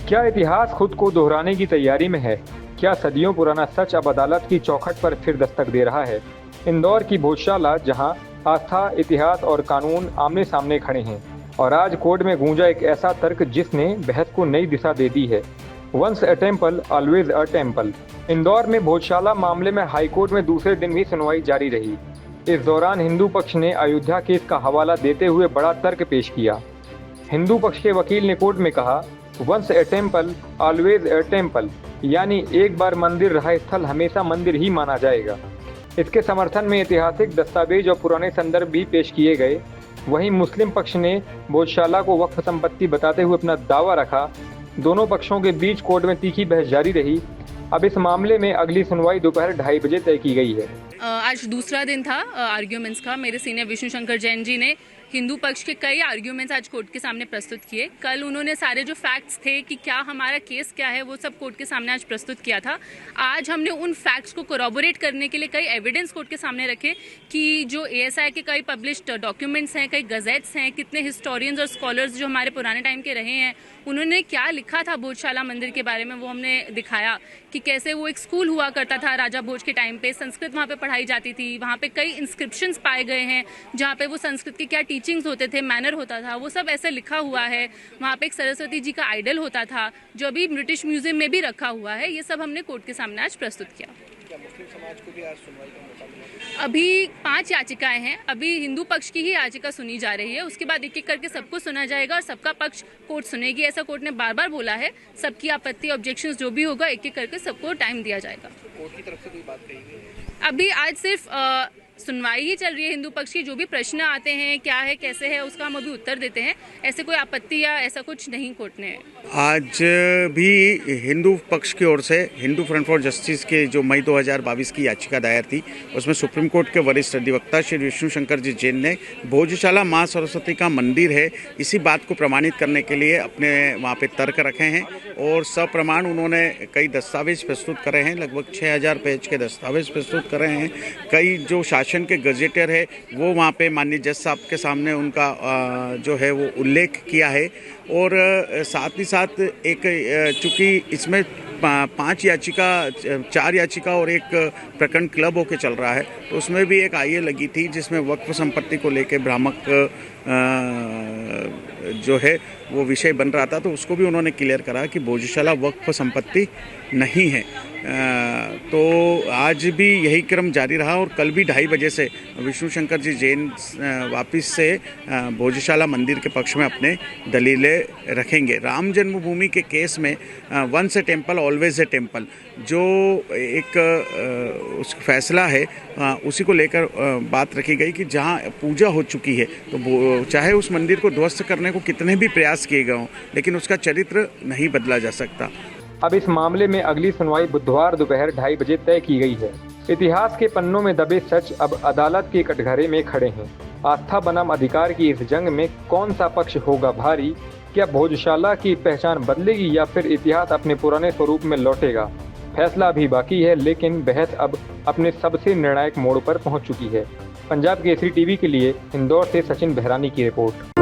क्या इतिहास खुद को दोहराने की तैयारी में है? क्या सदियों पुराना सच अब अदालत की चौखट पर फिर दस्तक दे रहा है? इंदौर की भोजशाला, जहां आस्था, इतिहास और कानून आमने सामने खड़े हैं, और आज कोर्ट में गूंजा एक ऐसा तर्क जिसने बहस को नई दिशा दे दी है। Once a temple always a temple. Indore में भोजशाला मामले में हाईकोर्ट में दूसरे दिन भी सुनवाई जारी रही। इस दौरान हिंदू पक्ष ने अयोध्या केस का हवाला देते हुए बड़ा तर्क पेश किया। हिंदू पक्ष के वकील ने कोर्ट में कहा, once a temple always a temple, यानी एक बार मंदिर रहा स्थल हमेशा मंदिर ही माना जाएगा। इसके समर्थन में ऐतिहासिक दस्तावेज और पुराने संदर्भ भी पेश किए गए। वहीं मुस्लिम पक्ष ने भोजशाला को वक्फ संपत्ति बताते हुए अपना दावा रखा। दोनों पक्षों के बीच कोर्ट में तीखी बहस जारी रही। अब इस मामले में अगली सुनवाई दोपहर 2:30 बजे तय की गई है। आज दूसरा दिन था आर्ग्यूमेंट्स का। मेरे सीनियर विष्णु शंकर जैन जी ने हिंदू पक्ष के कई आर्ग्यूमेंट्स आज कोर्ट के सामने प्रस्तुत किए। कल उन्होंने सारे जो फैक्ट्स थे कि क्या हमारा केस क्या है वो सब कोर्ट के सामने आज प्रस्तुत किया था। आज हमने उन फैक्ट्स को कोरोबोरेट करने के लिए कई एविडेंस कोर्ट के सामने रखे कि जो एएसआई के कई पब्लिश्ड डॉक्यूमेंट्स हैं, कई गजेट्स हैं, कितने हिस्टोरियंस और स्कॉलर्स जो हमारे पुराने टाइम के रहे हैं उन्होंने क्या लिखा था भोजशाला मंदिर के बारे में, वो हमने दिखाया कि कैसे वो एक स्कूल हुआ करता था राजा भोज के टाइम पे, संस्कृत वहाँ पे पढ़ाई जाती थी। वहाँ पे कई इंस्क्रिप्शंस पाए गए हैं जहाँ पे वो संस्कृत के क्या टीचिंग्स होते थे, मैनर होता था, वो सब ऐसे लिखा हुआ है। वहाँ पे एक सरस्वती जी का आइडल होता था जो अभी ब्रिटिश म्यूजियम में भी रखा हुआ है। ये सब हमने कोर्ट के सामने आज प्रस्तुत किया। क्या मुस्लिम समाज को भी आज सुनवाई का मौका मिला? अभी 5 याचिकाएं हैं। अभी हिंदू पक्ष की ही याचिका सुनी जा रही है, उसके बाद एक एक करके सबको सुना जाएगा और सबका पक्ष कोर्ट सुनेगी। ऐसा कोर्ट ने बार बार बोला है। सबकी आपत्ति, ऑब्जेक्शंस जो भी होगा एक एक करके सबको टाइम दिया जाएगा। कोर्ट की तरफ से कोई बात कही गई है? अभी आज सिर्फ सुनवाई ही चल रही है हिंदू पक्ष की। जो भी प्रश्न आते हैं क्या है कैसे है उसका हम अभी उत्तर देते हैं। ऐसे कोई आपत्ति या ऐसा कुछ नहीं कोर्ट ने। आज भी हिंदू पक्ष की ओर से हिंदू फ्रंट फॉर जस्टिस के जो मई 2022 की याचिका दायर थी उसमें सुप्रीम कोर्ट के वरिष्ठ अधिवक्ता श्री विष्णु शंकर जी जैन ने भोजशाला माँ सरस्वती का मंदिर है इसी बात को प्रमाणित करने के लिए अपने वहाँ पे तर्क रखे हैं और सप्रमाण उन्होंने कई दस्तावेज प्रस्तुत करे हैं। लगभग 6000 पेज के दस्तावेज प्रस्तुत करे हैं। कई जो शासन के गजेटर है वो वहाँ पे माननीय जज साहब के सामने उनका जो है वो उल्लेख किया है। और साथ ही साथ एक चूँकि इसमें 4 याचिका और एक प्रकरण क्लब होके चल रहा है तो उसमें भी एक आईए लगी थी जिसमें वक्फ संपत्ति को लेके भ्रामक जो है वो विषय बन रहा था, तो उसको भी उन्होंने क्लियर करा कि भोजशाला वक्फ संपत्ति नहीं है। तो आज भी यही क्रम जारी रहा और कल भी 2:30 बजे से विष्णु शंकर जी जैन वापस से भोजशाला मंदिर के पक्ष में अपने दलीलें रखेंगे। राम जन्मभूमि के केस में once a temple always a temple जो एक उस फैसला है उसी को लेकर बात रखी गई कि जहां पूजा हो चुकी है तो चाहे उस मंदिर को ध्वस्त करने को कितने भी प्रयास किए गए हों लेकिन उसका चरित्र नहीं बदला जा सकता। अब इस मामले में अगली सुनवाई बुधवार दोपहर 2:30 बजे तय की गई है। इतिहास के पन्नों में दबे सच अब अदालत के कटघरे में खड़े हैं। आस्था बनाम अधिकार की इस जंग में कौन सा पक्ष होगा भारी? क्या भोजशाला की पहचान बदलेगी या फिर इतिहास अपने पुराने स्वरूप में लौटेगा? फैसला अभी बाकी है, लेकिन बहस अब अपने सबसे निर्णायक मोड़ पर पहुंच चुकी है। पंजाब केसरी टीवी के लिए इंदौर से सचिन बहरानी की रिपोर्ट।